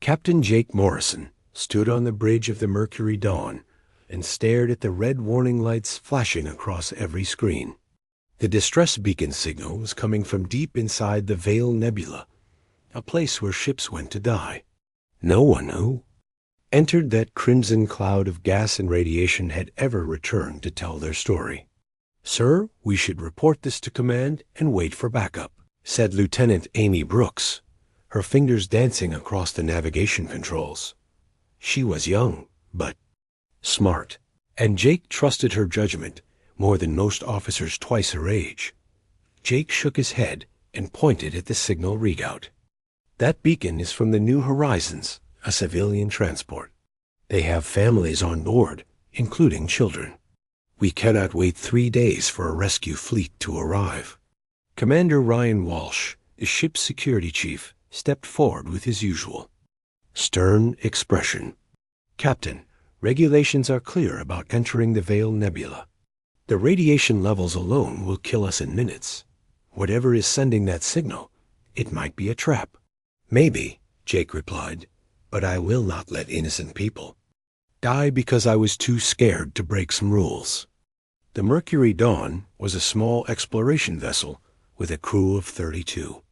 Captain Jake Morrison stood on the bridge of the Mercury Dawn and stared at the red warning lights flashing across every screen. The distress beacon signal was coming from deep inside the Veil Nebula, a place where ships went to die. No one who entered that crimson cloud of gas and radiation had ever returned to tell their story. "Sir, we should report this to command and wait for backup," said Lieutenant Amy Brooks, her fingers dancing across the navigation controls. She was young, but smart, and Jake trusted her judgment more than most officers twice her age. Jake shook his head and pointed at the signal readout. "That beacon is from the New Horizons, a civilian transport. They have families on board, including children. We cannot wait 3 days for a rescue fleet to arrive." Commander Ryan Walsh, the ship's security chief, stepped forward with his usual stern expression. "Captain, regulations are clear about entering the Veil Nebula. The radiation levels alone will kill us in minutes. Whatever is sending that signal, it might be a trap." "Maybe," Jake replied, "but I will not let innocent people die because I was too scared to break some rules." The Mercury Dawn was a small exploration vessel with a crew of 32.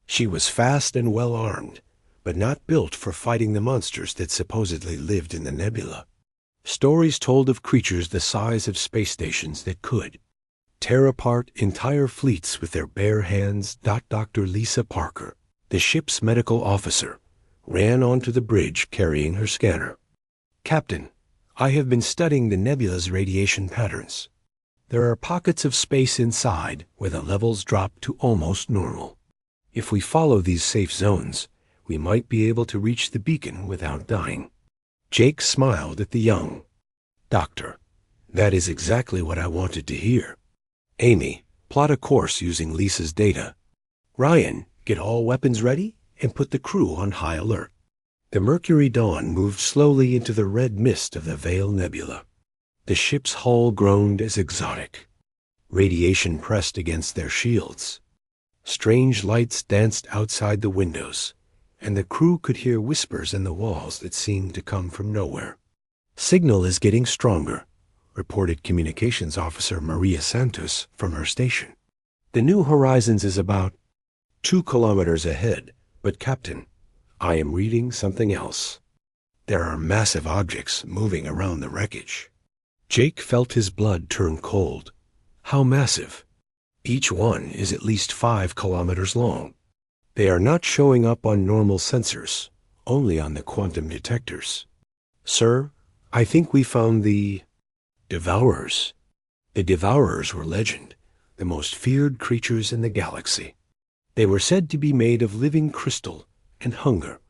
She was fast and well armed, but not built for fighting the monsters that supposedly lived in the nebula. Stories told of creatures the size of space stations that could tear apart entire fleets with their bare hands. Dr. Lisa Parker, the ship's medical officer, ran onto the bridge carrying her scanner. "Captain, I have been studying the nebula's radiation patterns. There are pockets of space inside where the levels drop to almost normal. If we follow these safe zones, we might be able to reach the beacon without dying." Jake smiled at the young doctor. "That is exactly what I wanted to hear. Amy, plot a course using Lisa's data. Ryan, get all weapons ready and put the crew on high alert." The Mercury Dawn moved slowly into the red mist of the Veil Nebula. The ship's hull groaned as exotic. Radiation pressed against their shields. Strange lights danced outside the windows, and the crew could hear whispers in the walls that seemed to come from nowhere. "Signal is getting stronger," reported Communications Officer Maria Santos from her station. "The New Horizons is about 2 kilometers ahead, but Captain, I am reading something else. There are massive objects moving around the wreckage." Jake felt his blood turn cold. How massive? Each one is at least 5 kilometers long. They are not showing up on normal sensors, only on the quantum detectors. "Sir, I think we found the Devourers." The Devourers were legend, the most feared creatures in the galaxy. They were said to be made of living crystal and hunger,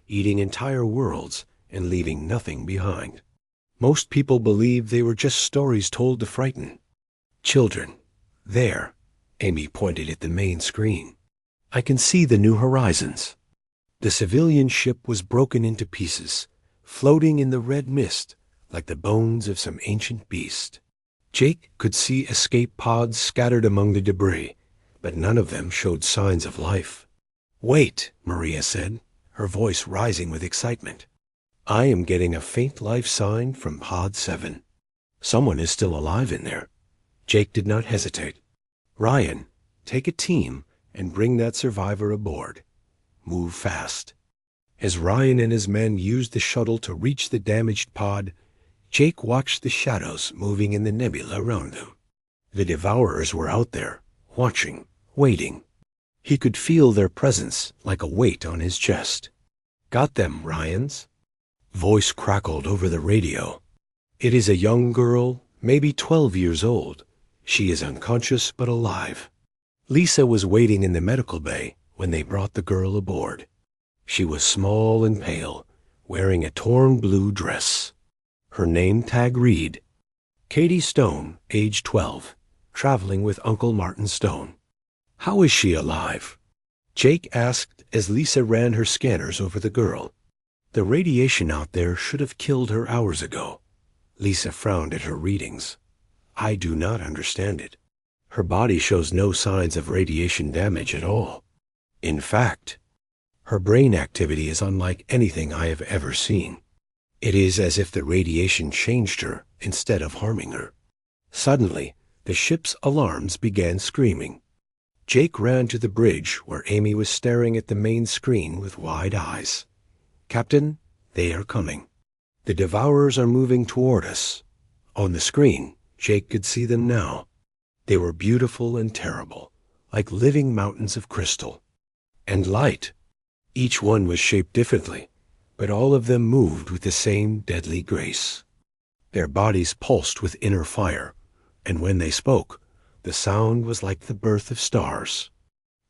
eating entire worlds and leaving nothing behind. Most people believed they were just stories told to frighten children. "There," Amy pointed at the main screen. "I can see the New Horizons." The civilian ship was broken into pieces, floating in the red mist like the bones of some ancient beast. Jake could see escape pods scattered among the debris, but none of them showed signs of life. "Wait," Maria said, her voice rising with excitement. "I am getting a faint life sign from Pod 7. Someone is still alive in there." Jake did not hesitate. "Ryan, take a team and bring that survivor aboard. Move fast." As Ryan and his men used the shuttle to reach the damaged pod, Jake watched the shadows moving in the nebula around them. The Devourers were out there, watching, waiting. He could feel their presence like a weight on his chest. "Got them, Ryans." Voice crackled over the radio. "It is a young girl, maybe 12 years old. She is unconscious but alive." Lisa was waiting in the medical bay when they brought the girl aboard. She was small and pale, wearing a torn blue dress. Her name tag read, Katie Stone, age 12, traveling with Uncle Martin Stone. "How is she alive?" Jake asked as Lisa ran her scanners over the girl. "The radiation out there should have killed her hours ago." Lisa frowned at her readings. "I do not understand it. Her body shows no signs of radiation damage at all. In fact, Her brain activity is unlike anything I have ever seen. It is as if the radiation changed her instead of harming her. Suddenly, the ship's alarms began screaming. Jake ran to the bridge where Amy was staring at the main screen with wide eyes. "Captain, they are coming. The Devourers are moving toward us." On the screen, Jake could see them now. They were beautiful and terrible, like living mountains of crystal. And light. Each one was shaped differently, but all of them moved with the same deadly grace. Their bodies pulsed with inner fire, and when they spoke, the sound was like the birth of stars.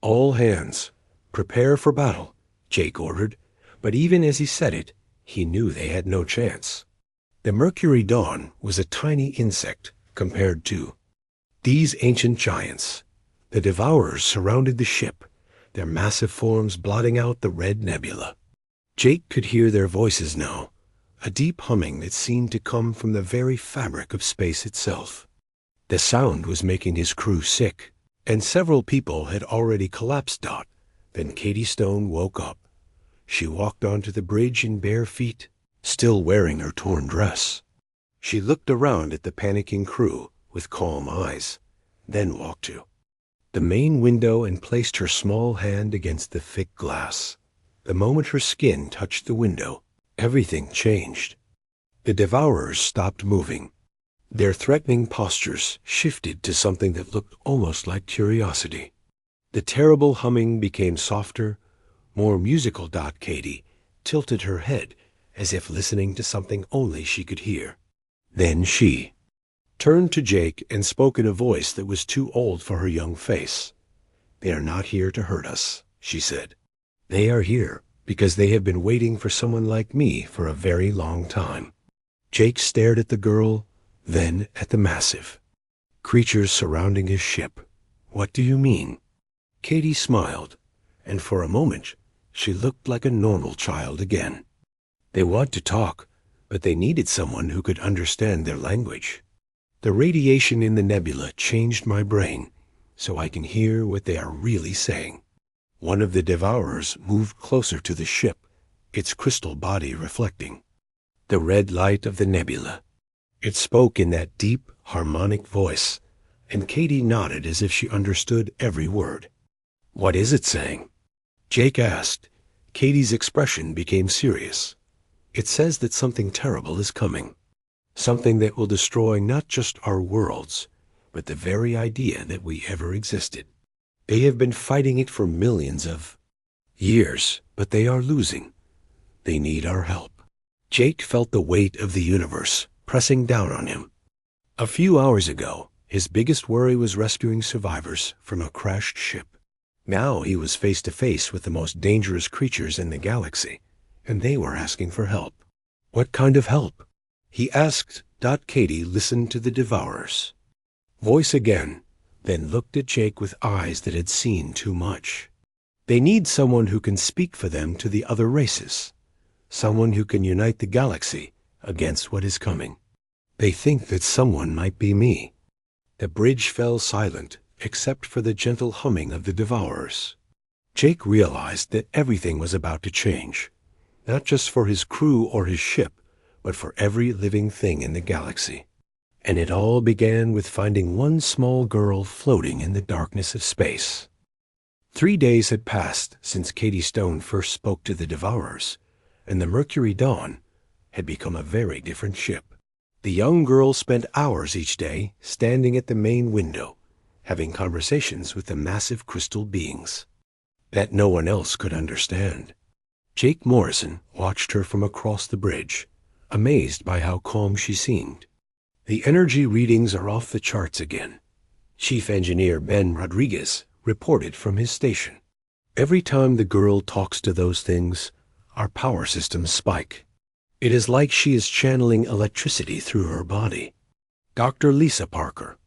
"All hands, prepare for battle," Jake ordered, but even as he said it, he knew they had no chance. The Mercury Dawn was a tiny insect compared to these ancient giants. The Devourers surrounded the ship, their massive forms blotting out the red nebula. Jake could hear their voices now, a deep humming that seemed to come from the very fabric of space itself. The sound was making his crew sick, and several people had already collapsed out. Then Katie Stone woke up. She walked onto the bridge in bare feet, still wearing her torn dress. She looked around at the panicking crew with calm eyes, then walked to the main window and placed her small hand against the thick glass. The moment her skin touched the window, everything changed. The Devourers stopped moving. Their threatening postures shifted to something that looked almost like curiosity. The terrible humming became softer, more musical. Katie tilted her head as if listening to something only she could hear. Then she turned to Jake and spoke in a voice that was too old for her young face. "They are not here to hurt us," she said. "They are here because they have been waiting for someone like me for a very long time." Jake stared at the girl, then at the massive creatures surrounding his ship. "What do you mean?" Katie smiled, and for a moment she looked like a normal child again. "They want to talk, but they needed someone who could understand their language. The radiation in the nebula changed my brain, so I can hear what they are really saying." One of the Devourers moved closer to the ship, its crystal body reflecting the red light of the nebula. It spoke in that deep, harmonic voice, and Katie nodded as if she understood every word. "What is it saying?" Jake asked. Katie's expression became serious. "It says that something terrible is coming. Something that will destroy not just our worlds, but the very idea that we ever existed. They have been fighting it for millions of years, but they are losing. They need our help." Jake felt the weight of the universe pressing down on him. A few hours ago, his biggest worry was rescuing survivors from a crashed ship. Now he was face to face with the most dangerous creatures in the galaxy, and they were asking for help. "What kind of help?" he asked. Katie listened to the Devourers' voice again, then looked at Jake with eyes that had seen too much. "They need someone who can speak for them to the other races, someone who can unite the galaxy against what is coming. They think that someone might be me." The bridge fell silent, except for the gentle humming of the Devourers. Jake realized that everything was about to change, not just for his crew or his ship, but for every living thing in the galaxy. And it all began with finding one small girl floating in the darkness of space. 3 days had passed since Katie Stone first spoke to the Devourers, and the Mercury Dawn had become a very different ship. The young girl spent hours each day standing at the main window, having conversations with the massive crystal beings that no one else could understand. Jake Morrison watched her from across the bridge, amazed by how calm she seemed. "The energy readings are off the charts again," Chief Engineer Ben Rodriguez reported from his station. "Every time the girl talks to those things, our power systems spike. It is like she is channeling electricity through her body." Dr. Lisa Parker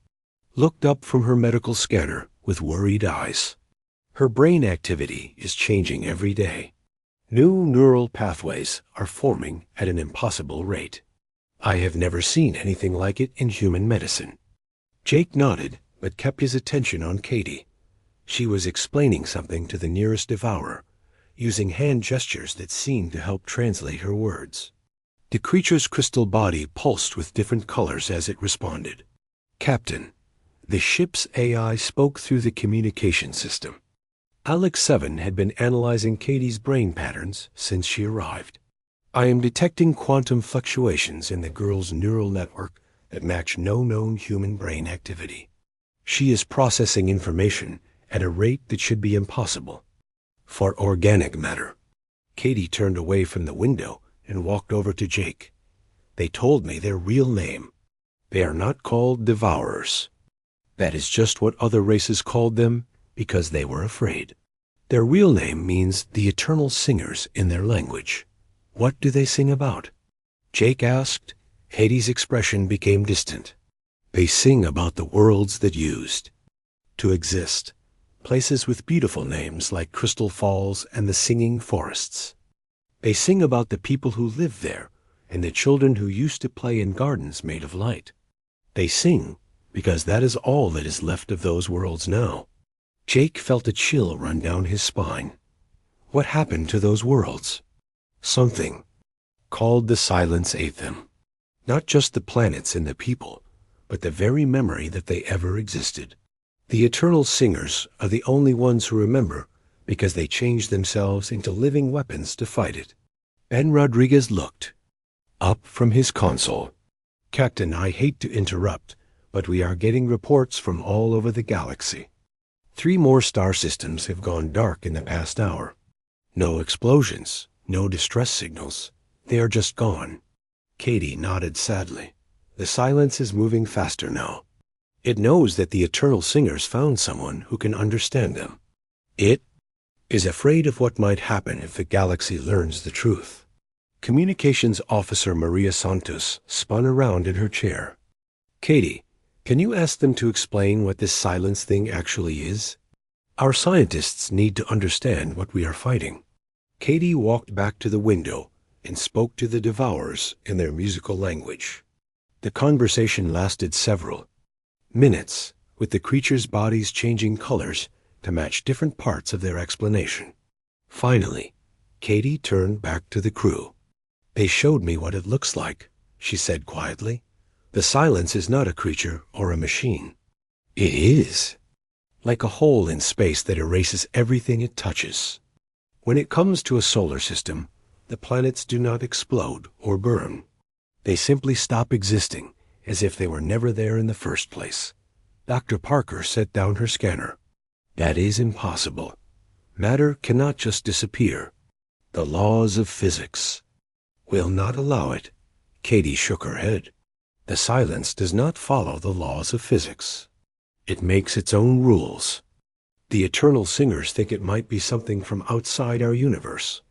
looked up from her medical scanner with worried eyes. "Her brain activity is changing every day. New neural pathways are forming at an impossible rate. I have never seen anything like it in human medicine." Jake nodded, but kept his attention on Katie. She was explaining something to the nearest Devourer, using hand gestures that seemed to help translate her words. The creature's crystal body pulsed with different colors as it responded. "Captain," the ship's AI spoke through the communication system. Alex 7 had been analyzing Katie's brain patterns since she arrived. "I am detecting quantum fluctuations in the girl's neural network that match no known human brain activity. She is processing information at a rate that should be impossible for organic matter." Katie turned away from the window and walked over to Jake. "They told me their real name. They are not called Devourers. That is just what other races called them because they were afraid. Their real name means the Eternal Singers in their language." "What do they sing about?" Jake asked. Katie's expression became distant. "They sing about the worlds that used to exist, places with beautiful names like Crystal Falls and the Singing Forests. They sing about the people who lived there and the children who used to play in gardens made of light. They sing because that is all that is left of those worlds now." Jake felt a chill run down his spine. What happened to those worlds? Something called the Silence ate them. Not just the planets and the people, but the very memory that they ever existed. The Eternal Singers are the only ones who remember because they changed themselves into living weapons to fight it. Ben Rodriguez looked up from his console. "Captain, I hate to interrupt, but we are getting reports from all over the galaxy. 3 more star systems have gone dark in the past hour. No explosions, no distress signals. They are just gone." Katie nodded sadly. "The Silence is moving faster now. It knows that the Eternal Singers found someone who can understand them. It is afraid of what might happen if the galaxy learns the truth." Communications Officer Maria Santos spun around in her chair. "Katie, can you ask them to explain what this Silence thing actually is? Our scientists need to understand what we are fighting." Katie walked back to the window and spoke to the Devourers in their musical language. The conversation lasted several minutes, with the creatures' bodies changing colors to match different parts of their explanation. Finally, Katie turned back to the crew. "They showed me what it looks like," she said quietly. "The Silence is not a creature or a machine. It is like a hole in space that erases everything it touches. When it comes to a solar system, the planets do not explode or burn. They simply stop existing, as if they were never there in the first place." Dr. Parker set down her scanner. "That is impossible. Matter cannot just disappear. The laws of physics will not allow it." Katie shook her head. "The Silence does not follow the laws of physics. It makes its own rules. The Eternal Singers think it might be something from outside our universe,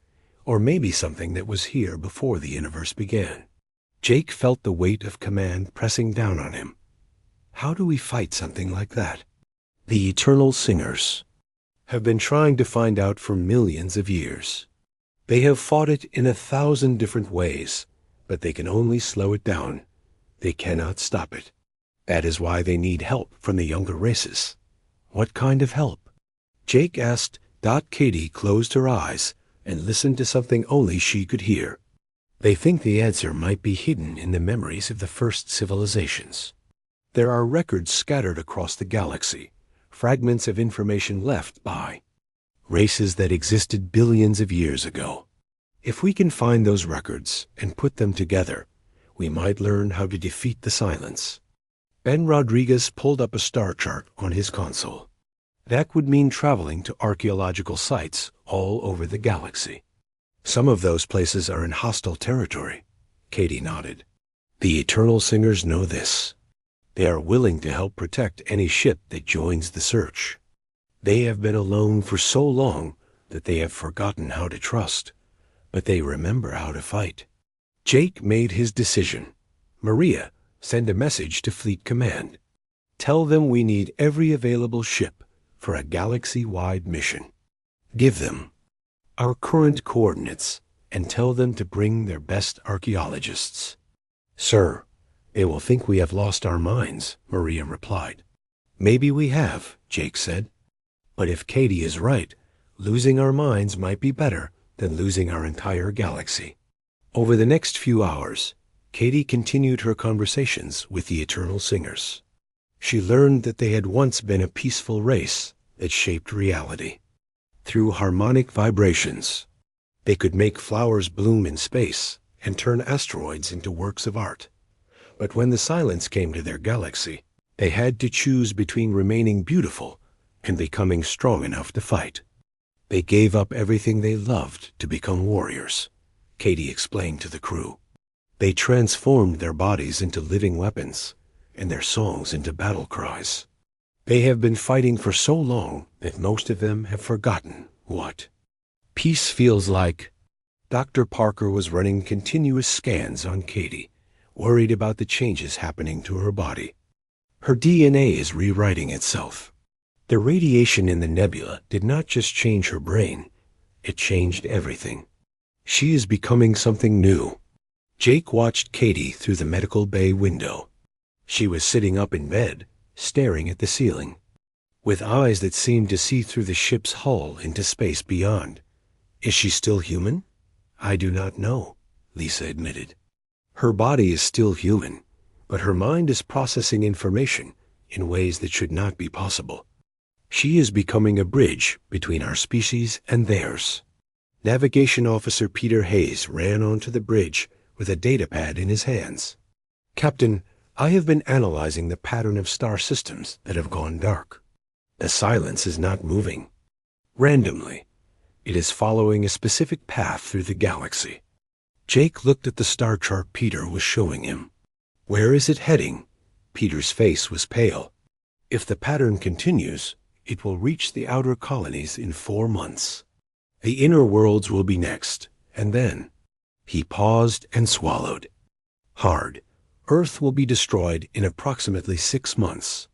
or maybe something that was here before the universe began." Jake felt the weight of command pressing down on him. How do we fight something like that? The Eternal Singers have been trying to find out for millions of years. They have fought it in 1,000 different ways, but they can only slow it down. They cannot stop it. That is why they need help from the younger races. What kind of help? Jake asked. Katie closed her eyes and listened to something only she could hear. They think the answer might be hidden in the memories of the first civilizations. There are records scattered across the galaxy, fragments of information left by races that existed billions of years ago. If we can find those records and put them together, we might learn how to defeat the Silence. Ben Rodriguez pulled up a star chart on his console. That would mean traveling to archaeological sites all over the galaxy. Some of those places are in hostile territory. Katie nodded. The Eternal Singers know this. They are willing to help protect any ship that joins the search. They have been alone for so long that they have forgotten how to trust, but they remember how to fight. Jake made his decision. Maria, send a message to Fleet Command. Tell them we need every available ship for a galaxy-wide mission. Give them our current coordinates and tell them to bring their best archaeologists. Sir, they will think we have lost our minds, Maria replied. Maybe we have, Jake said. But if Katie is right, losing our minds might be better than losing our entire galaxy. Over the next few hours, Katie continued her conversations with the Eternal Singers. She learned that they had once been a peaceful race that shaped reality. Through harmonic vibrations, they could make flowers bloom in space and turn asteroids into works of art. But when the silence came to their galaxy, they had to choose between remaining beautiful and becoming strong enough to fight. They gave up everything they loved to become warriors, Katie explained to the crew. They transformed their bodies into living weapons and their songs into battle cries. They have been fighting for so long that most of them have forgotten what peace feels like. Dr. Parker was running continuous scans on Katie, worried about the changes happening to her body. Her DNA is rewriting itself. The radiation in the nebula did not just change her brain, it changed everything. She is becoming something new. Jake watched Katie through the medical bay window. She was sitting up in bed, staring at the ceiling, with eyes that seemed to see through the ship's hull into space beyond. Is she still human? I do not know, Lisa admitted. Her body is still human, but her mind is processing information in ways that should not be possible. She is becoming a bridge between our species and theirs. Navigation Officer Peter Hayes ran onto the bridge with a datapad in his hands. Captain, I have been analyzing the pattern of star systems that have gone dark. The silence is not moving randomly. It is following a specific path through the galaxy. Jake looked at the star chart Peter was showing him. Where is it heading? Peter's face was pale. If the pattern continues, it will reach the outer colonies in 4 months. The inner worlds will be next, and then... He paused and swallowed hard. Earth will be destroyed in approximately 6 months.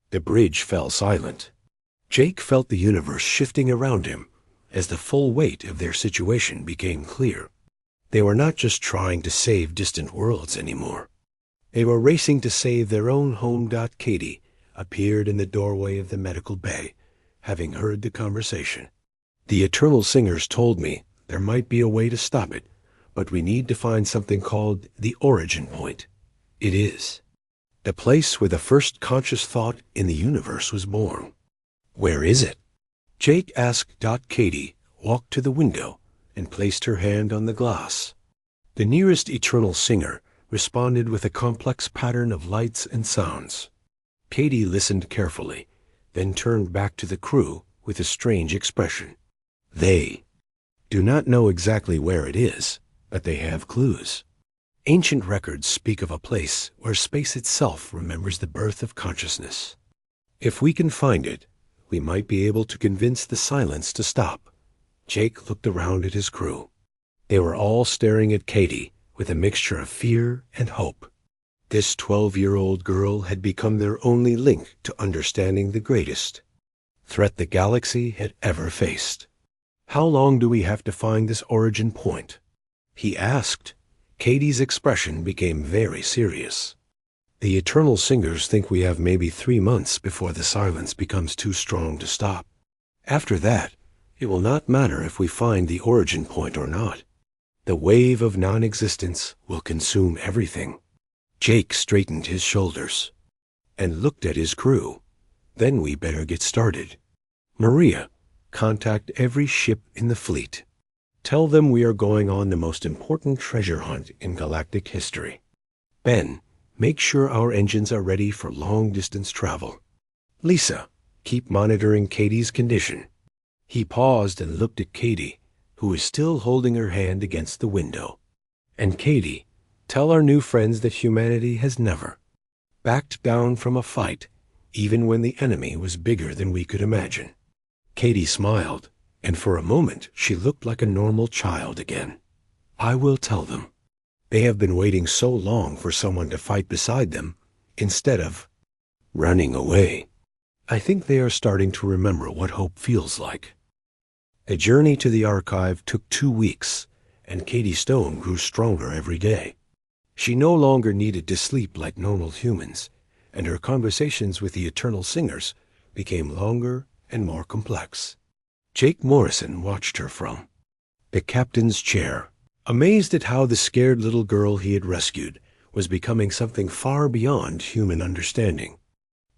The bridge fell silent. Jake felt the universe shifting around him as the full weight of their situation became clear. They were not just trying to save distant worlds anymore. They were racing to save their own home. Katie appeared in the doorway of the medical bay, having heard the conversation. The Eternal Singers told me there might be a way to stop it, but we need to find something called the origin point. It is the place where the first conscious thought in the universe was born. Where is it? Jake asked. Katie walked to the window and placed her hand on the glass. The nearest Eternal Singer responded with a complex pattern of lights and sounds. Katie listened carefully, then turned back to the crew with a strange expression. They do not know exactly where it is, but they have clues. Ancient records speak of a place where space itself remembers the birth of consciousness. If we can find it, we might be able to convince the silence to stop. Jake looked around at his crew. They were all staring at Katie with a mixture of fear and hope. This 12-year-old girl had become their only link to understanding the greatest threat the galaxy had ever faced. How long do we have to find this origin point? He asked. Katie's expression became very serious. The Eternal Singers think we have maybe 3 months before the silence becomes too strong to stop. After that, it will not matter if we find the origin point or not. The wave of non-existence will consume everything. Jake straightened his shoulders and looked at his crew. Then we better get started. Maria, contact every ship in the fleet. Tell them we are going on the most important treasure hunt in galactic history. Ben, make sure our engines are ready for long-distance travel. Lisa, keep monitoring Katie's condition. He paused and looked at Katie, who was still holding her hand against the window. And Katie, tell our new friends that humanity has never backed down from a fight, even when the enemy was bigger than we could imagine. Katie smiled, and for a moment she looked like a normal child again. I will tell them. They have been waiting so long for someone to fight beside them, instead of running away. I think they are starting to remember what hope feels like. A journey to the archive took 2 weeks, and Katie Stone grew stronger every day. She no longer needed to sleep like normal humans, and her conversations with the Eternal Singers became longer and more complex. Jake Morrison watched her from the captain's chair, amazed at how the scared little girl he had rescued was becoming something far beyond human understanding.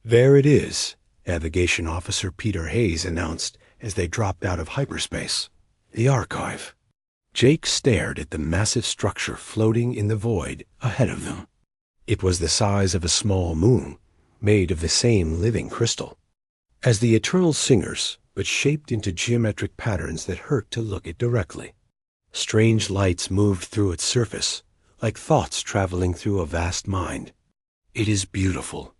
"There it is," Navigation Officer Peter Hayes announced as they dropped out of hyperspace. "The archive." Jake stared at the massive structure floating in the void ahead of them. It was the size of a small moon, made of the same living crystal as the eternal singers, but shaped into geometric patterns that hurt to look at directly. Strange lights moved through its surface, like thoughts traveling through a vast mind. "It is beautiful,"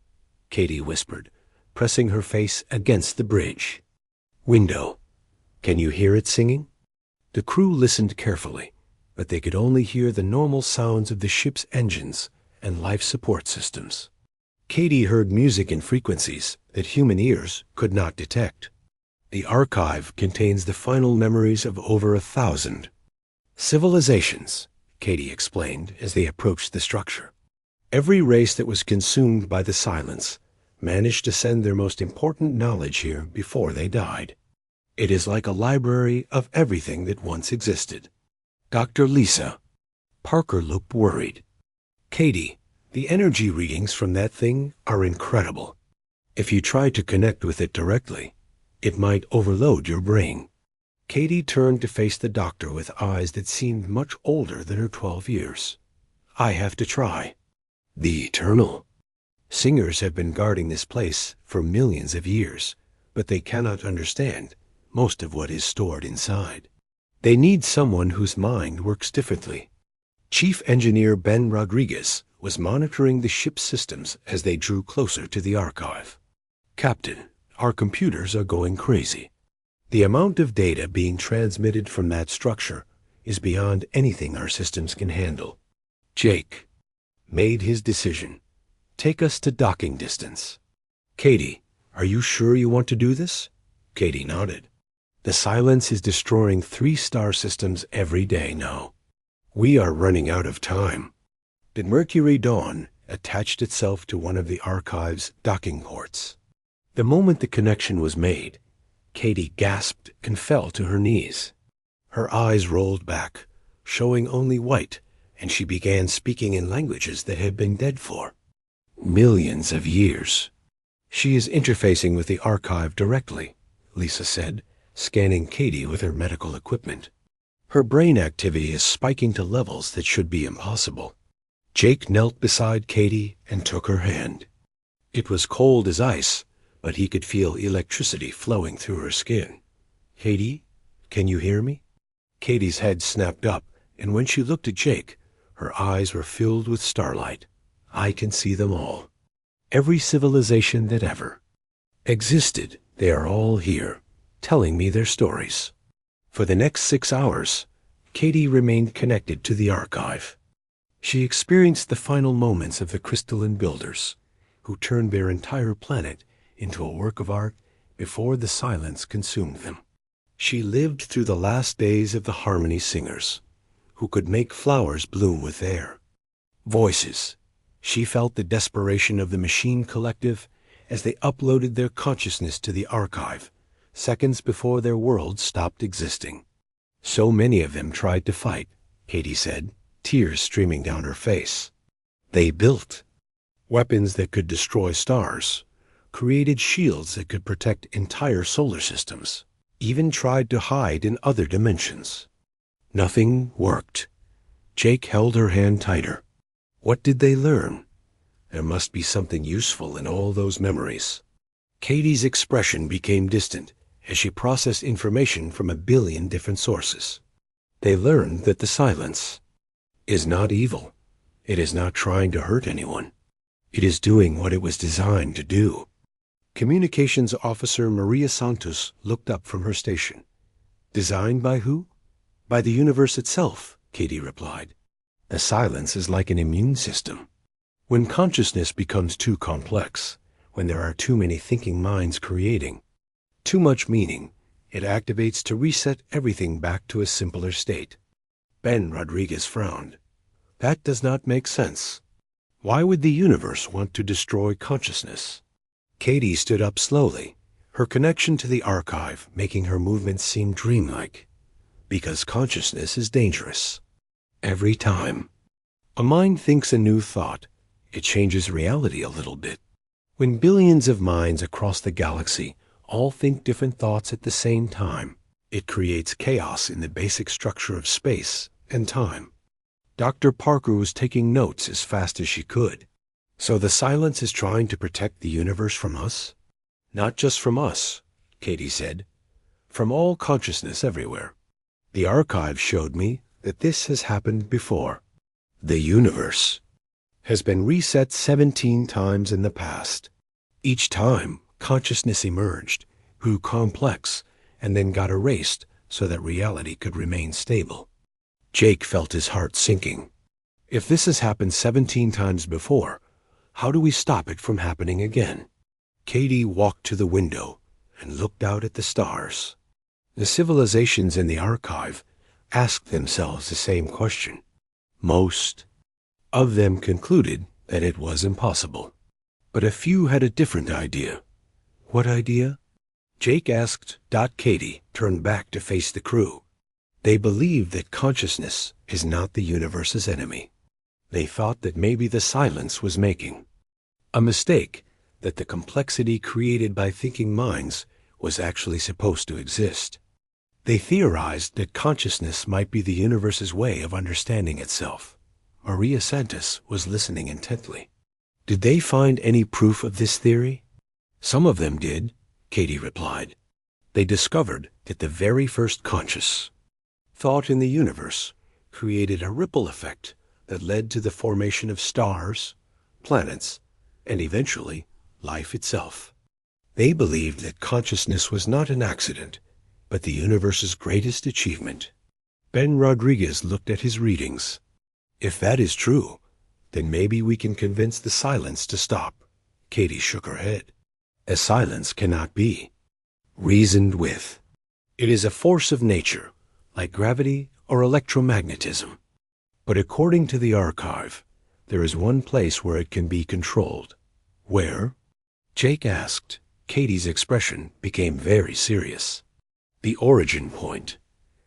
Katie whispered, pressing her face against the bridge. "Window. Can you hear it singing?" The crew listened carefully, but they could only hear the normal sounds of the ship's engines and life support systems. Katie heard music in frequencies that human ears could not detect. The archive contains the final memories of over 1,000 civilizations, Katie explained as they approached the structure. Every race that was consumed by the silence managed to send their most important knowledge here before they died. It is like a library of everything that once existed. Dr. Lisa. Parker looked worried. "Katie, the energy readings from that thing are incredible. If you try to connect with it directly, it might overload your brain." Katie turned to face the doctor with eyes that seemed much older than her 12 years. "I have to try." "The Eternal. Singers have been guarding this place for millions of years, but they cannot understand most of what is stored inside. They need someone whose mind works differently." Chief Engineer Ben Rodriguez was monitoring the ship's systems as they drew closer to the archive. "Captain, our computers are going crazy. The amount of data being transmitted from that structure is beyond anything our systems can handle." Jake made his decision. "Take us to docking distance." "Katie, are you sure you want to do this?" Katie nodded. "The silence is destroying 3 star systems every day now. We are running out of time." The Mercury Dawn attached itself to one of the archive's docking ports. The moment the connection was made, Katie gasped and fell to her knees. Her eyes rolled back, showing only white, and she began speaking in languages that had been dead for millions of years. "She is interfacing with the archive directly," Lisa said, scanning Katie with her medical equipment. "Her brain activity is spiking to levels that should be impossible." Jake knelt beside Katie and took her hand. It was cold as ice, but he could feel electricity flowing through her skin. "Katie, can you hear me?" Katie's head snapped up, and when she looked at Jake, her eyes were filled with starlight. "I can see them all. Every civilization that ever existed, they are all here, telling me their stories." For the next 6 hours, Katie remained connected to the archive. She experienced the final moments of the crystalline builders, who turned their entire planet into a work of art before the silence consumed them. She lived through the last days of the harmony singers, who could make flowers bloom with air. Voices. She felt the desperation of the machine collective as they uploaded their consciousness to the archive, seconds before their world stopped existing. So many of them tried to fight, Katie said, tears streaming down her face. They built weapons that could destroy stars, created shields that could protect entire solar systems, even tried to hide in other dimensions. Nothing worked. Jake held her hand tighter. What did they learn? There must be something useful in all those memories. Katie's expression became distant as she processed information from 1 billion different sources. They learned that the silence is not evil. It is not trying to hurt anyone. It is doing what it was designed to do. Communications Officer Maria Santos looked up from her station. "Designed by who?" "By the universe itself," Katie replied. "The silence is like an immune system. When consciousness becomes too complex, when there are too many thinking minds creating too much meaning, it activates to reset everything back to a simpler state." Ben Rodriguez frowned. "That does not make sense. Why would the universe want to destroy consciousness?" Katie stood up slowly, her connection to the archive making her movements seem dreamlike, because consciousness is dangerous. Every time a mind thinks a new thought, it changes reality a little bit. When billions of minds across the galaxy all think different thoughts at the same time, it creates chaos in the basic structure of space and time. Dr. Parker was taking notes as fast as she could. So the silence is trying to protect the universe from us? Not just from us, Katie said. From all consciousness everywhere. The archive showed me that this has happened before. The universe has been reset 17 times in the past. Each time, consciousness emerged, grew complex, and then got erased so that reality could remain stable. Jake felt his heart sinking. If this has happened 17 times before, how do we stop it from happening again? Katie walked to the window and looked out at the stars. The civilizations in the archive asked themselves the same question. Most of them concluded that it was impossible. But a few had a different idea. What idea? Jake asked. Katie turned back to face the crew. They believed that consciousness is not the universe's enemy. They thought that maybe the silence was making a mistake, that the complexity created by thinking minds was actually supposed to exist. They theorized that consciousness might be the universe's way of understanding itself. Maria Santos was listening intently. Did they find any proof of this theory? Some of them did, Katie replied. They discovered that the very first conscious thought in the universe created a ripple effect that led to the formation of stars, planets, and eventually life itself. They believed that consciousness was not an accident, but the universe's greatest achievement. Ben Rodriguez looked at his readings. If that is true, then maybe we can convince the silence to stop. Katie shook her head. A silence cannot be reasoned with. It is a force of nature, like gravity or electromagnetism. But according to the archive, there is one place where it can be controlled. Where? Jake asked. Katie's expression became very serious. The origin point,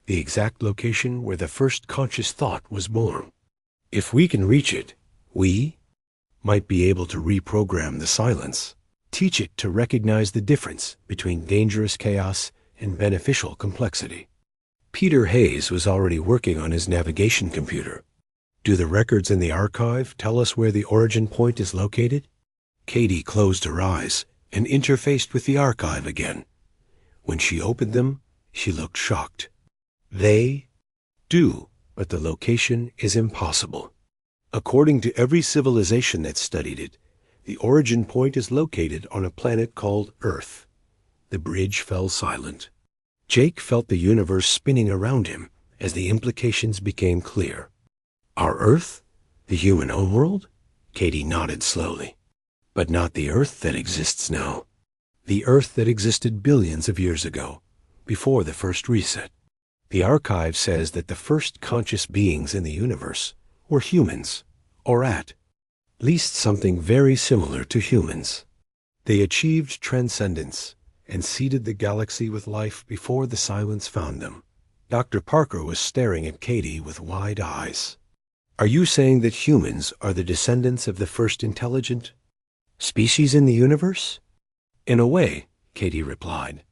the exact location where the first conscious thought was born. If we can reach it, we might be able to reprogram the silence, teach it to recognize the difference between dangerous chaos and beneficial complexity. Peter Hayes was already working on his navigation computer. Do the records in the archive tell us where the origin point is located? Katie closed her eyes and interfaced with the archive again. When she opened them, she looked shocked. They do, but the location is impossible. According to every civilization that studied it, the origin point is located on a planet called Earth. The bridge fell silent. Jake felt the universe spinning around him as the implications became clear. Our Earth? The human homeworld? Katie nodded slowly. But not the Earth that exists now. The Earth that existed billions of years ago, before the first reset. The archive says that the first conscious beings in the universe were humans, or at least something very similar to humans. They achieved transcendence and seeded the galaxy with life before the silence found them. Dr. Parker was staring at Katie with wide eyes. Are you saying that humans are the descendants of the first intelligent species in the universe? In a way, Katie replied.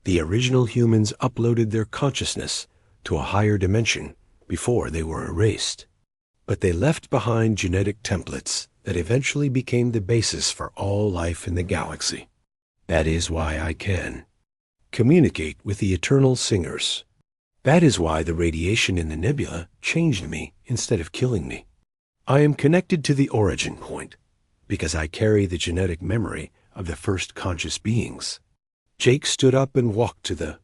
The original humans uploaded their consciousness to a higher dimension before they were erased. But they left behind genetic templates that eventually became the basis for all life in the galaxy. That is why I can communicate with the eternal singers. That is why the radiation in the nebula changed me instead of killing me. I am connected to the origin point because I carry the genetic memory of the first conscious beings. Jake stood up and walked to the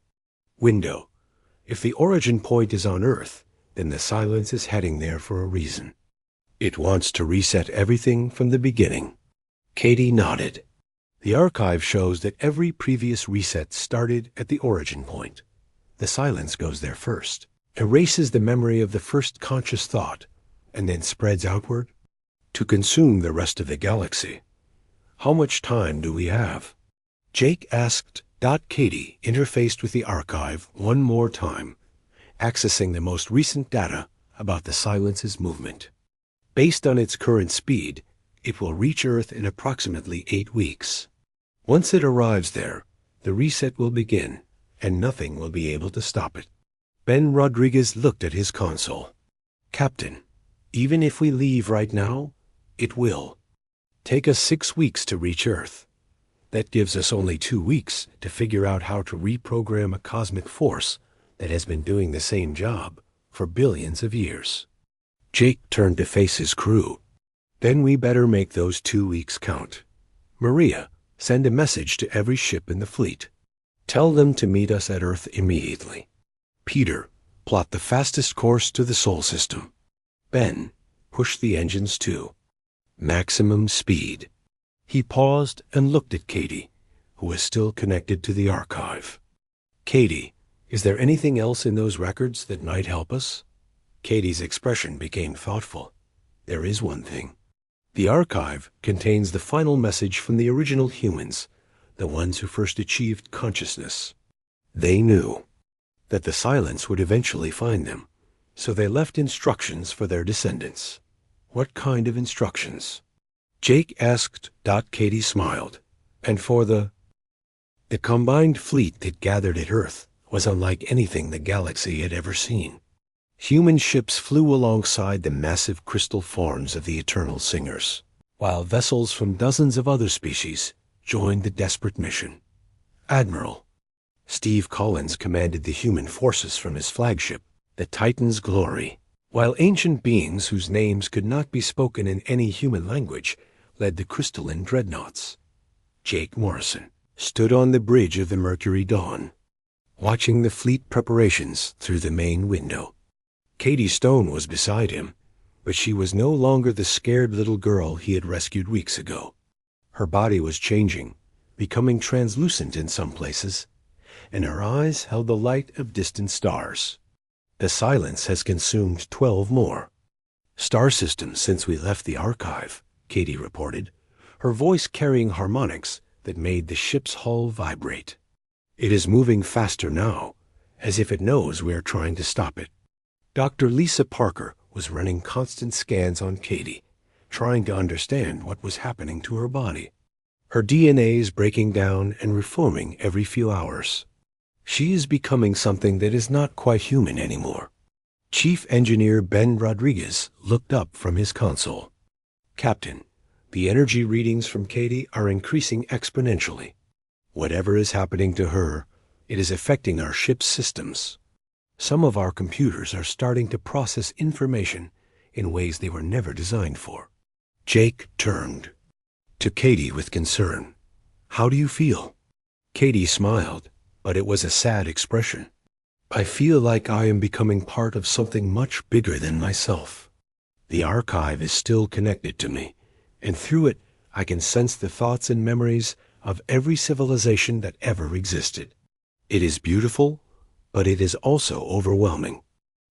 window. If the origin point is on Earth, then the silence is heading there for a reason. It wants to reset everything from the beginning. Katie nodded. The archive shows that every previous reset started at the origin point. The silence goes there first, erases the memory of the first conscious thought, and then spreads outward to consume the rest of the galaxy. How much time do we have? Jake asked Katie interfaced with the archive one more time, accessing the most recent data about the Silence's movement. Based on its current speed, it will reach Earth in approximately 8 weeks. Once it arrives there, the reset will begin, and nothing will be able to stop it. Ben Rodriguez looked at his console. Captain, even if we leave right now, it will take us 6 weeks to reach Earth. That gives us only 2 weeks to figure out how to reprogram a cosmic force that has been doing the same job for billions of years. Jake turned to face his crew. Then we better make those 2 weeks count. Maria, send a message to every ship in the fleet. Tell them to meet us at Earth immediately. Peter, plot the fastest course to the Sol system. Ben, push the engines to maximum speed. He paused and looked at Katie, who was still connected to the archive. Katie, is there anything else in those records that might help us? Katie's expression became thoughtful. There is one thing. The archive contains the final message from the original humans, the ones who first achieved consciousness. They knew that the Silence would eventually find them, so they left instructions for their descendants. What kind of instructions? Jake asked. Katie smiled. And for the combined fleet that gathered at Earth was unlike anything the galaxy had ever seen. Human ships flew alongside the massive crystal forms of the Eternal Singers, while vessels from dozens of other species joined the desperate mission. Admiral Steve Collins commanded the human forces from his flagship, the Titan's Glory, while ancient beings whose names could not be spoken in any human language led the crystalline dreadnoughts. Jake Morrison stood on the bridge of the Mercury Dawn, watching the fleet preparations through the main window. Katie Stone was beside him, but she was no longer the scared little girl he had rescued weeks ago. Her body was changing, becoming translucent in some places, and her eyes held the light of distant stars. The Silence has consumed 12 more star systems since we left the archive, Katie reported, her voice carrying harmonics that made the ship's hull vibrate. It is moving faster now, as if it knows we are trying to stop it. Dr. Lisa Parker was running constant scans on Katie, trying to understand what was happening to her body. Her DNA is breaking down and reforming every few hours. She is becoming something that is not quite human anymore. Chief Engineer Ben Rodriguez looked up from his console. Captain, the energy readings from Katie are increasing exponentially. Whatever is happening to her, it is affecting our ship's systems. Some of our computers are starting to process information in ways they were never designed for. Jake turned to Katie with concern. How do you feel? Katie smiled, but it was a sad expression. I feel like I am becoming part of something much bigger than myself. The archive is still connected to me, and through it I can sense the thoughts and memories of every civilization that ever existed. It is beautiful, but it is also overwhelming.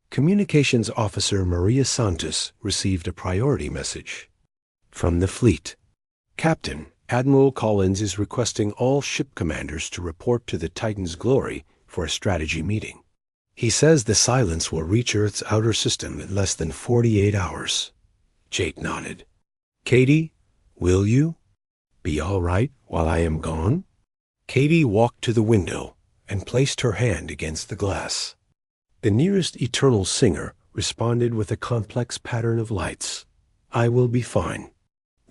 Communications Officer Maria Santos received a priority message from the fleet. Captain, Admiral Collins is requesting all ship commanders to report to the Titan's Glory for a strategy meeting. He says the Silence will reach Earth's outer system in less than 48 hours. Jake nodded. Katie, will you be all right while I am gone? Katie walked to the window and placed her hand against the glass. The nearest Eternal Singer responded with a complex pattern of lights. I will be fine.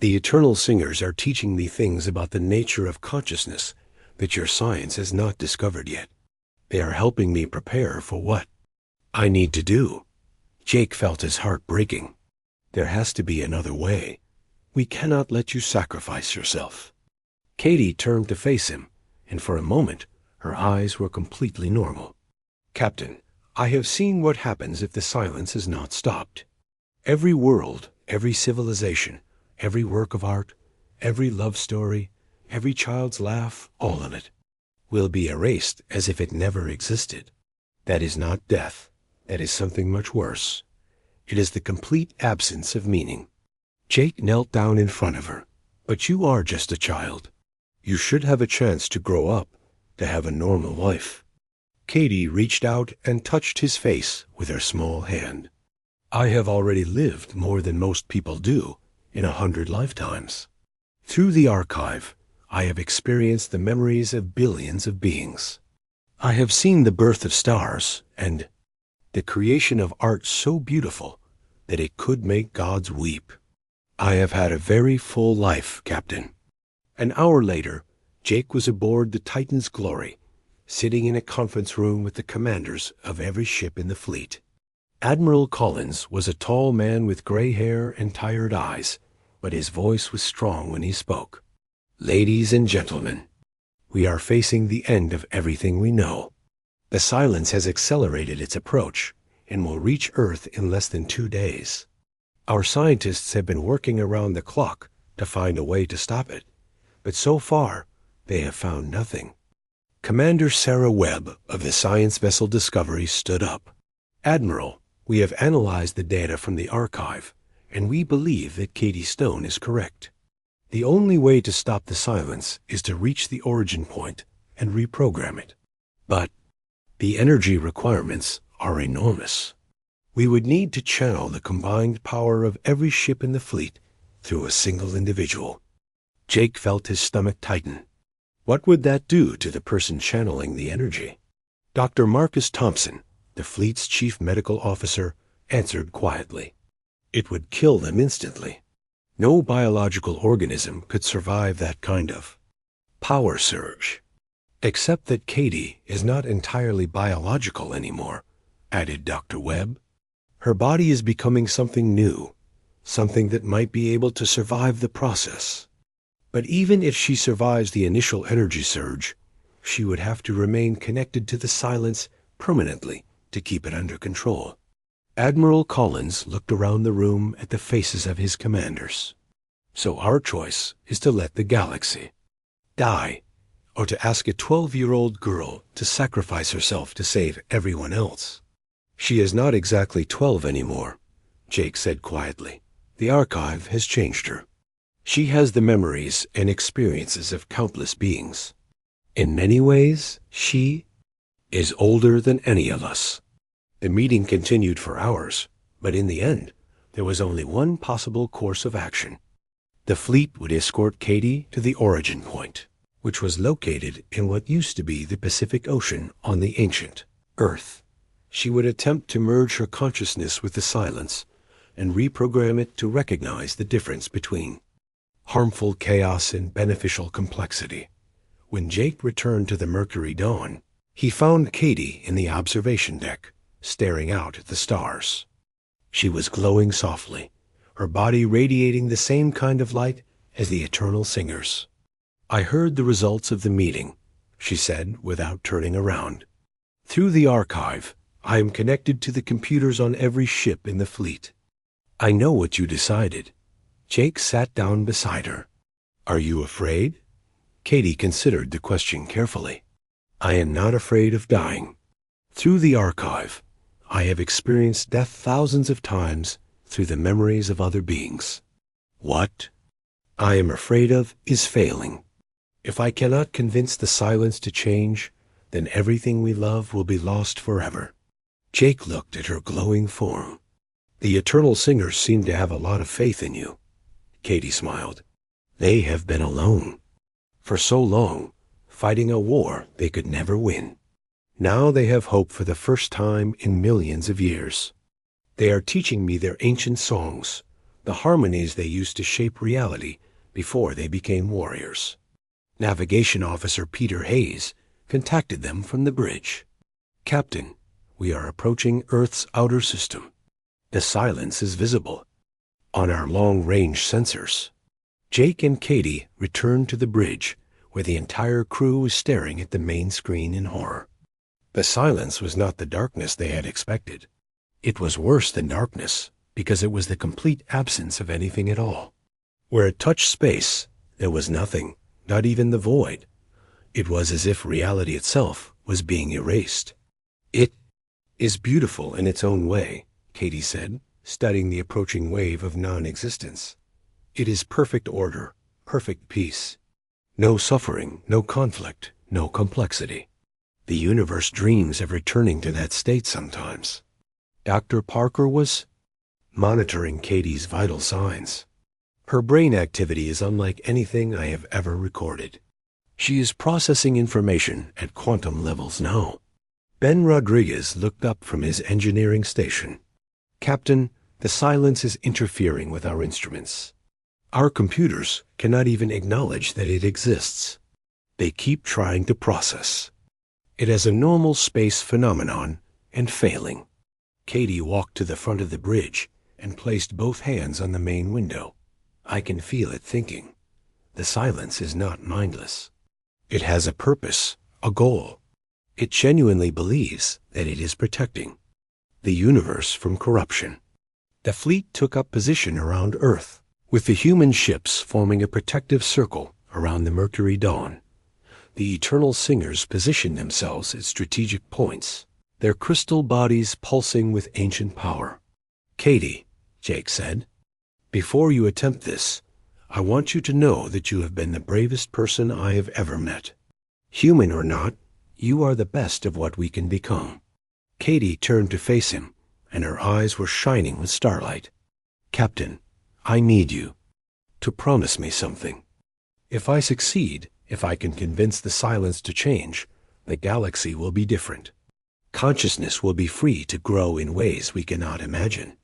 The Eternal Singers are teaching me things about the nature of consciousness that your science has not discovered yet. They are helping me prepare for what I need to do. Jake felt his heart breaking. There has to be another way. We cannot let you sacrifice yourself. Katie turned to face him, and for a moment, her eyes were completely normal. Captain, I have seen what happens if the Silence is not stopped. Every world, every civilization, every work of art, every love story, every child's laugh, all of it, will be erased as if it never existed. That is not death. That is something much worse. It is the complete absence of meaning. Jake knelt down in front of her. But you are just a child. You should have a chance to grow up, to have a normal life. Katie reached out and touched his face with her small hand. I have already lived more than most people do in 100 lifetimes. Through the archive, I have experienced the memories of billions of beings. I have seen the birth of stars and the creation of art so beautiful that it could make gods weep. I have had a very full life, Captain. An hour later, Jake was aboard the Titan's Glory, sitting in a conference room with the commanders of every ship in the fleet. Admiral Collins was a tall man with gray hair and tired eyes, but his voice was strong when he spoke. Ladies and gentlemen, we are facing the end of everything we know. The silence has accelerated its approach and will reach Earth in less than 2 days. Our scientists have been working around the clock to find a way to stop it, but so far they have found nothing. Commander Sarah Webb of the science vessel Discovery stood up. Admiral, we have analyzed the data from the archive, and we believe that Katie Stone is correct. The only way to stop the silence is to reach the origin point and reprogram it. But the energy requirements are enormous. We would need to channel the combined power of every ship in the fleet through a single individual. Jake felt his stomach tighten. What would that do to the person channeling the energy? Dr. Marcus Thompson, the fleet's chief medical officer, answered quietly. It would kill them instantly. No biological organism could survive that kind of power surge. Except that Katie is not entirely biological anymore, added Dr. Webb. Her body is becoming something new, something that might be able to survive the process. But even if she survives the initial energy surge, she would have to remain connected to the silence permanently to keep it under control. Admiral Collins looked around the room at the faces of his commanders. So our choice is to let the galaxy die, or to ask a 12-year-old girl to sacrifice herself to save everyone else. She is not exactly 12 anymore, Jake said quietly. The archive has changed her. She has the memories and experiences of countless beings. In many ways, she is older than any of us. The meeting continued for hours, but in the end, there was only one possible course of action. The fleet would escort Katie to the origin point, which was located in what used to be the Pacific Ocean on the ancient Earth. She would attempt to merge her consciousness with the silence and reprogram it to recognize the difference between harmful chaos and beneficial complexity. When Jake returned to the Mercury Dawn, he found Katie in the observation deck, staring out at the stars. She was glowing softly, her body radiating the same kind of light as the eternal singers. I heard the results of the meeting, she said without turning around. Through the archive, I am connected to the computers on every ship in the fleet. I know what you decided. Jake sat down beside her. Are you afraid? Katie considered the question carefully. I am not afraid of dying. Through the archive, I have experienced death thousands of times through the memories of other beings. What I am afraid of is failing. If I cannot convince the silence to change, then everything we love will be lost forever. Jake looked at her glowing form. The eternal singers seem to have a lot of faith in you. Katie smiled. They have been alone for so long, fighting a war they could never win. Now they have hope for the first time in millions of years. They are teaching me their ancient songs, the harmonies they used to shape reality before they became warriors. Navigation Officer Peter Hayes contacted them from the bridge. Captain, we are approaching Earth's outer system. The silence is visible on our long-range sensors. Jake and Katie returned to the bridge, where the entire crew was staring at the main screen in horror. The silence was not the darkness they had expected. It was worse than darkness, because it was the complete absence of anything at all. Where it touched space, there was nothing, not even the void. It was as if reality itself was being erased. It is beautiful in its own way, Katie said, studying the approaching wave of non-existence. It is perfect order, perfect peace. No suffering, no conflict, no complexity. The universe dreams of returning to that state sometimes. Dr. Parker was monitoring Katie's vital signs. Her brain activity is unlike anything I have ever recorded. She is processing information at quantum levels now. Ben Rodriguez looked up from his engineering station. Captain, the silence is interfering with our instruments. Our computers cannot even acknowledge that it exists. They keep trying to process it as a normal space phenomenon and failing. Katie walked to the front of the bridge and placed both hands on the main window. I can feel it thinking. The silence is not mindless. It has a purpose, a goal. It genuinely believes that it is protecting the universe from corruption. The fleet took up position around Earth, with the human ships forming a protective circle around the Mercury Dawn. The Eternal Singers positioned themselves at strategic points, their crystal bodies pulsing with ancient power. Katie, Jake said, before you attempt this, I want you to know that you have been the bravest person I have ever met. Human or not, you are the best of what we can become. Katie turned to face him, and her eyes were shining with starlight. Captain, I need you to promise me something. If I succeed, if I can convince the silence to change, the galaxy will be different. Consciousness will be free to grow in ways we cannot imagine.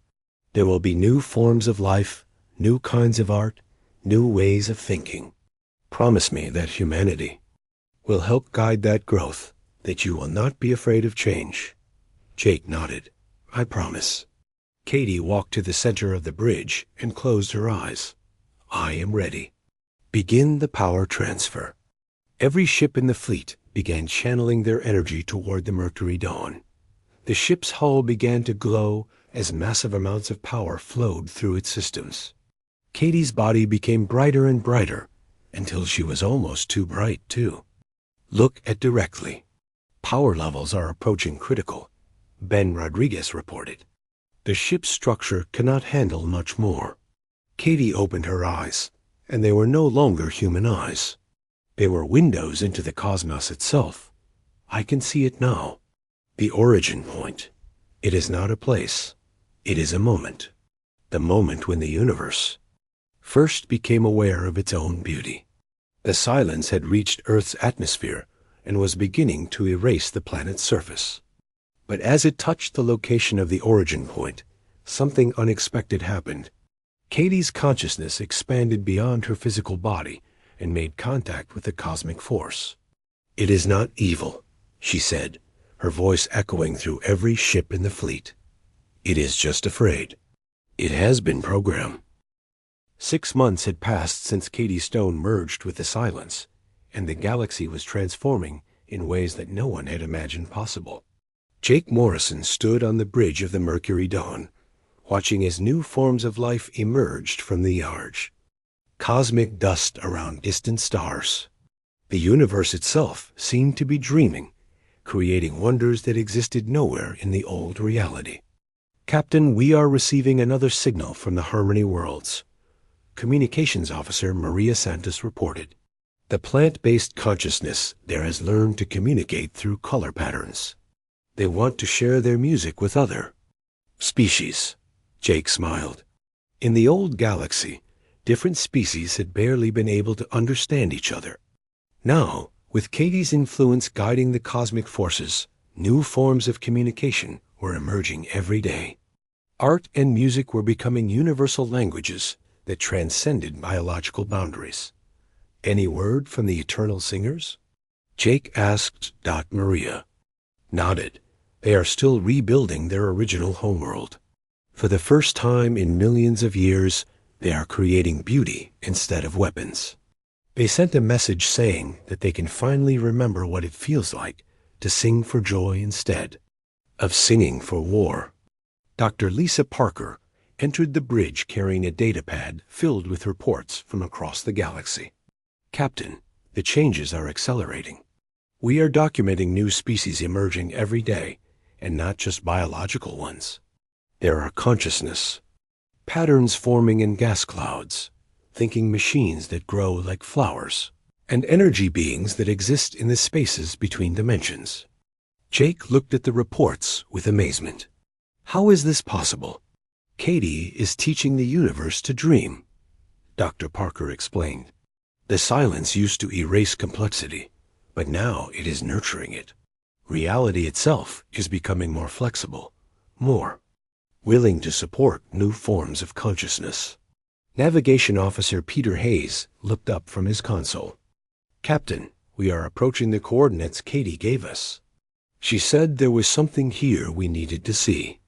There will be new forms of life, new kinds of art, new ways of thinking. Promise me that humanity will help guide that growth, that you will not be afraid of change. Jake nodded. I promise. Katie walked to the center of the bridge and closed her eyes. I am ready. Begin the power transfer. Every ship in the fleet began channeling their energy toward the Mercury Dawn. The ship's hull began to glow as massive amounts of power flowed through its systems. Katie's body became brighter and brighter until she was almost too bright, too. Look at directly. Power levels are approaching critical, Ben Rodriguez reported. The ship's structure cannot handle much more. Katie opened her eyes, and they were no longer human eyes. They were windows into the cosmos itself. I can see it now. The origin point. It is not a place. It is a moment. The moment when the universe first became aware of its own beauty. The silence had reached Earth's atmosphere and was beginning to erase the planet's surface. But as it touched the location of the origin point, something unexpected happened. Katie's consciousness expanded beyond her physical body and made contact with the cosmic force. It is not evil, she said, her voice echoing through every ship in the fleet. It is just afraid. It has been programmed. 6 months had passed since Katie Stone merged with the silence, and the galaxy was transforming in ways that no one had imagined possible. Jake Morrison stood on the bridge of the Mercury Dawn, watching as new forms of life emerged from the yards. Cosmic dust around distant stars. The universe itself seemed to be dreaming, creating wonders that existed nowhere in the old reality. Captain, we are receiving another signal from the Harmony Worlds. Communications Officer Maria Santos reported. The plant-based consciousness there has learned to communicate through color patterns. They want to share their music with other species. Jake smiled. In the old galaxy, different species had barely been able to understand each other. Now, with Katie's influence guiding the cosmic forces, new forms of communication were emerging every day. Art and music were becoming universal languages that transcended biological boundaries. Any word from the Eternal Singers? Jake asked. Maria nodded. They are still rebuilding their original homeworld. For the first time in millions of years, they are creating beauty instead of weapons. They sent a message saying that they can finally remember what it feels like to sing for joy instead of singing for war. Dr. Lisa Parker entered the bridge carrying a datapad filled with reports from across the galaxy. Captain, the changes are accelerating. We are documenting new species emerging every day, and not just biological ones. There are consciousness, patterns forming in gas clouds, thinking machines that grow like flowers. and energy beings that exist in the spaces between dimensions. Jake looked at the reports with amazement. How is this possible? Katie is teaching the universe to dream, Dr. Parker explained. The silence used to erase complexity, but now it is nurturing it. Reality itself is becoming more flexible, more willing to support new forms of consciousness. Navigation Officer Peter Hayes looked up from his console. Captain, we are approaching the coordinates Katie gave us. She said there was something here we needed to see.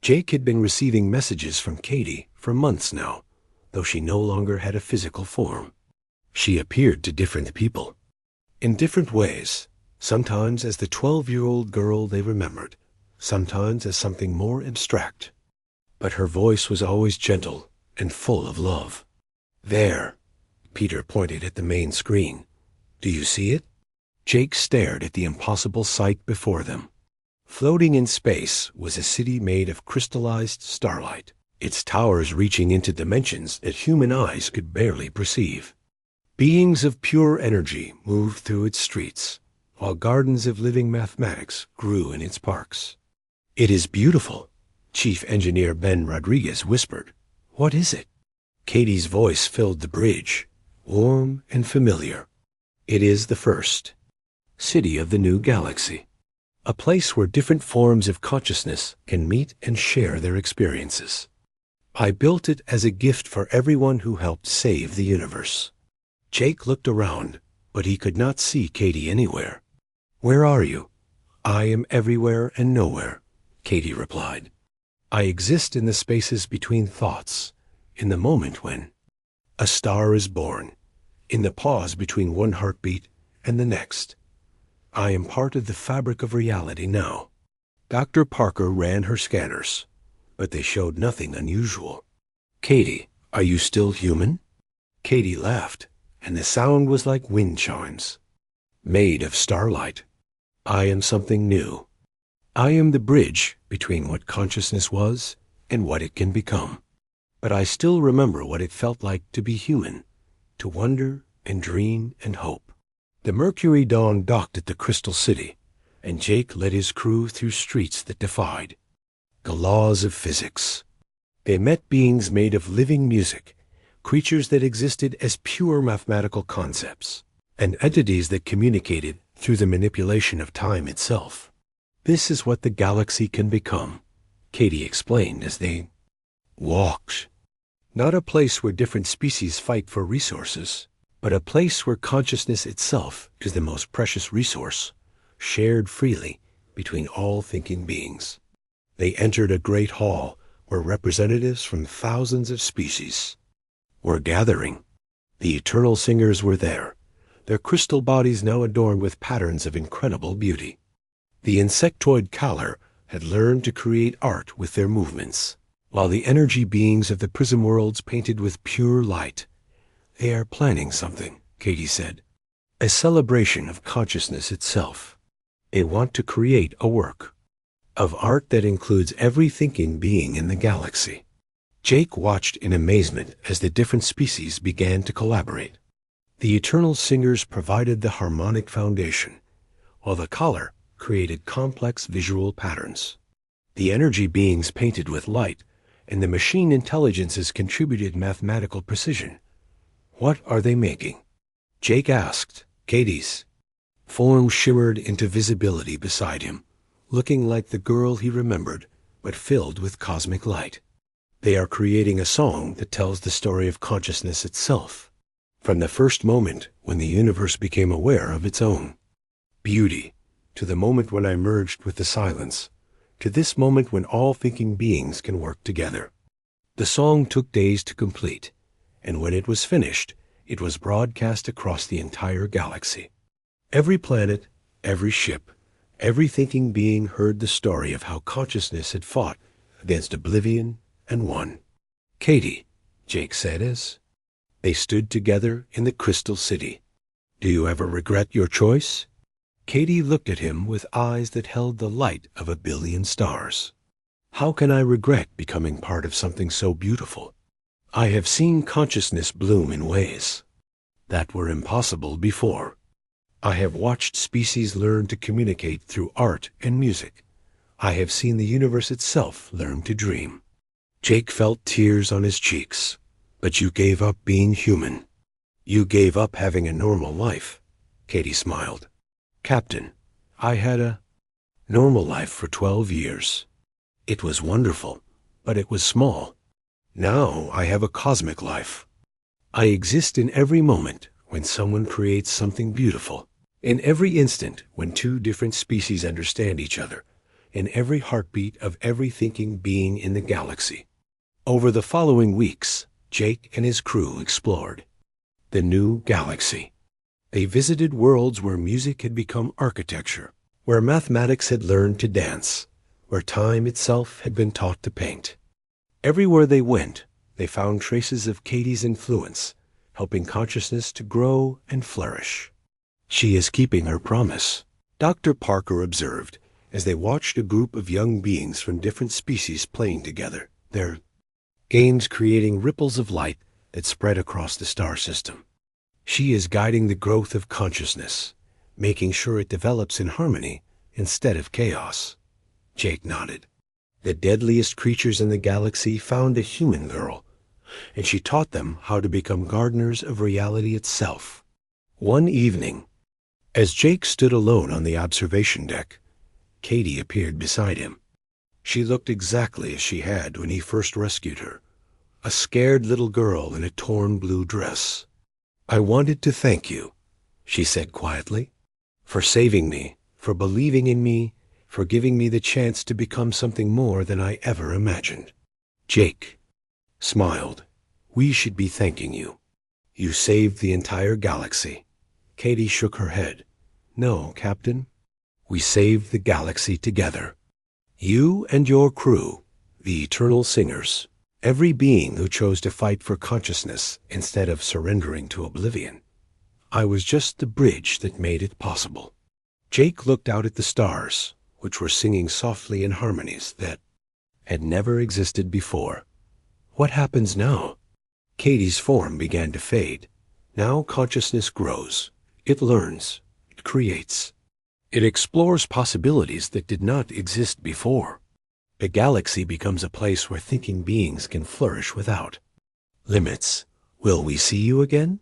Jake had been receiving messages from Katie for months now, though she no longer had a physical form. She appeared to different people, in different ways, sometimes as the 12-year-old girl they remembered, sometimes as something more abstract. But her voice was always gentle and full of love. There, Peter pointed at the main screen. Do you see it? Jake stared at the impossible sight before them. Floating in space was a city made of crystallized starlight, its towers reaching into dimensions that human eyes could barely perceive. Beings of pure energy moved through its streets, while gardens of living mathematics grew in its parks. It is beautiful, Chief Engineer Ben Rodriguez whispered. What is it? Katie's voice filled the bridge, warm and familiar. It is the first city of the new galaxy, a place where different forms of consciousness can meet and share their experiences. I built it as a gift for everyone who helped save the universe. Jake looked around, but he could not see Katie anywhere. Where are you? I am everywhere and nowhere, Katie replied. I exist in the spaces between thoughts, in the moment when a star is born, in the pause between one heartbeat and the next. I am part of the fabric of reality now. Dr. Parker ran her scanners, but they showed nothing unusual. Katie, are you still human? Katie laughed, and the sound was like wind chimes, made of starlight. I am something new. I am the bridge between what consciousness was and what it can become. But I still remember what it felt like to be human, to wonder and dream and hope. The Mercury Dawn docked at the Crystal City, and Jake led his crew through streets that defied the laws of physics. They met beings made of living music, creatures that existed as pure mathematical concepts, and entities that communicated through the manipulation of time itself. This is what the galaxy can become, Katie explained as they walked. Not a place where different species fight for resources, but a place where consciousness itself is the most precious resource, shared freely between all thinking beings. They entered a great hall where representatives from thousands of species were gathering. The eternal singers were there, their crystal bodies now adorned with patterns of incredible beauty. The insectoid Kalar had learned to create art with their movements, while the energy beings of the prism worlds painted with pure light. They are planning something, Katie said. A celebration of consciousness itself. They want to create a work of art that includes every thinking being in the galaxy. Jake watched in amazement as the different species began to collaborate. The eternal singers provided the harmonic foundation, while the Kalar created complex visual patterns. The energy beings painted with light, and the machine intelligences contributed mathematical precision. What are they making? Jake asked. Katie's form shimmered into visibility beside him, looking like the girl he remembered, but filled with cosmic light. They are creating a song that tells the story of consciousness itself, from the first moment when the universe became aware of its own beauty, to the moment when I merged with the silence, to this moment when all thinking beings can work together. The song took days to complete, and when it was finished, it was broadcast across the entire galaxy. Every planet, every ship, every thinking being heard the story of how consciousness had fought against oblivion and won. Katie, Jake said as they stood together in the Crystal City. Do you ever regret your choice? Katie looked at him with eyes that held the light of 1 billion stars. How can I regret becoming part of something so beautiful? I have seen consciousness bloom in ways that were impossible before. I have watched species learn to communicate through art and music. I have seen the universe itself learn to dream. Jake felt tears on his cheeks. But you gave up being human. You gave up having a normal life. Katie smiled. Captain, I had a normal life for 12 years. It was wonderful, but it was small. Now I have a cosmic life. I exist in every moment when someone creates something beautiful, in every instant when two different species understand each other, in every heartbeat of every thinking being in the galaxy. Over the following weeks, Jake and his crew explored the new galaxy. They visited worlds where music had become architecture, where mathematics had learned to dance, where time itself had been taught to paint. Everywhere they went, they found traces of Katie's influence, helping consciousness to grow and flourish. She is keeping her promise, Dr. Parker observed as they watched a group of young beings from different species playing together, their games creating ripples of light that spread across the star system. She is guiding the growth of consciousness, making sure it develops in harmony instead of chaos. Jake nodded. The deadliest creatures in the galaxy found a human girl, and she taught them how to become gardeners of reality itself. One evening, as Jake stood alone on the observation deck, Katie appeared beside him. She looked exactly as she had when he first rescued her, a scared little girl in a torn blue dress. I wanted to thank you, she said quietly, for saving me, for believing in me, for giving me the chance to become something more than I ever imagined. Jake smiled. We should be thanking you. You saved the entire galaxy. Katie shook her head. No, Captain. We saved the galaxy together. You and your crew, the Eternal Singers, every being who chose to fight for consciousness instead of surrendering to oblivion. I was just the bridge that made it possible. Jake looked out at the stars, which were singing softly in harmonies that had never existed before. What happens now? Katie's form began to fade. Now consciousness grows. It learns. It creates. It explores possibilities that did not exist before. The galaxy becomes a place where thinking beings can flourish without limits. Will we see you again?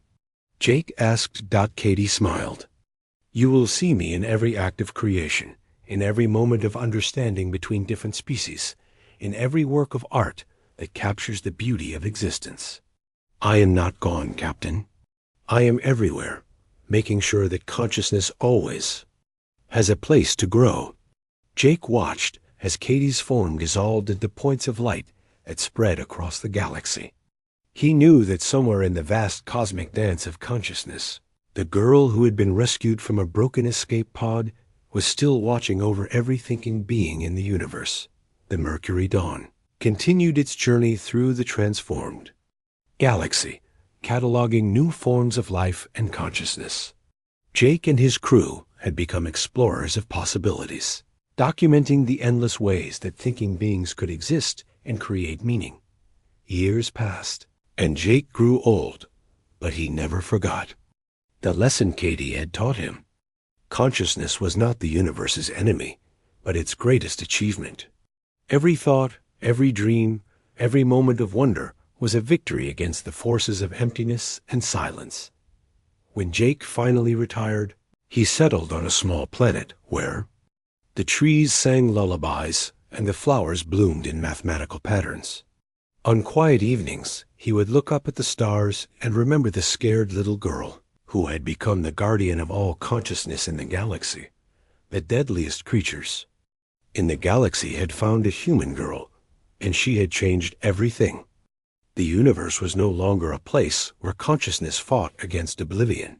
Jake asked. Katie smiled. You will see me in every act of creation, in every moment of understanding between different species, in every work of art that captures the beauty of existence. I am not gone, Captain. I am everywhere, making sure that consciousness always has a place to grow. Jake watched as Katie's form dissolved into points of light that spread across the galaxy. He knew that somewhere in the vast cosmic dance of consciousness, the girl who had been rescued from a broken escape pod was still watching over every thinking being in the universe. The Mercury Dawn continued its journey through the transformed galaxy, cataloging new forms of life and consciousness. Jake and his crew had become explorers of possibilities, documenting the endless ways that thinking beings could exist and create meaning. Years passed, and Jake grew old, but he never forgot the lesson Katie had taught him. Consciousness was not the universe's enemy, but its greatest achievement. Every thought, every dream, every moment of wonder was a victory against the forces of emptiness and silence. When Jake finally retired, he settled on a small planet where the trees sang lullabies and the flowers bloomed in mathematical patterns. On quiet evenings, he would look up at the stars and remember the scared little girl who had become the guardian of all consciousness in the galaxy. The deadliest creatures in the galaxy had found a human girl, and she had changed everything. The universe was no longer a place where consciousness fought against oblivion.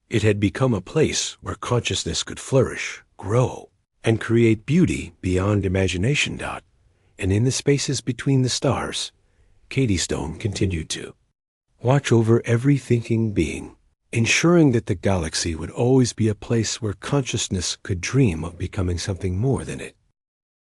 It had become a place where consciousness could flourish, grow, and create beauty beyond imagination. And in the spaces between the stars, Katie Stone continued to watch over every thinking being, ensuring that the galaxy would always be a place where consciousness could dream of becoming something more than it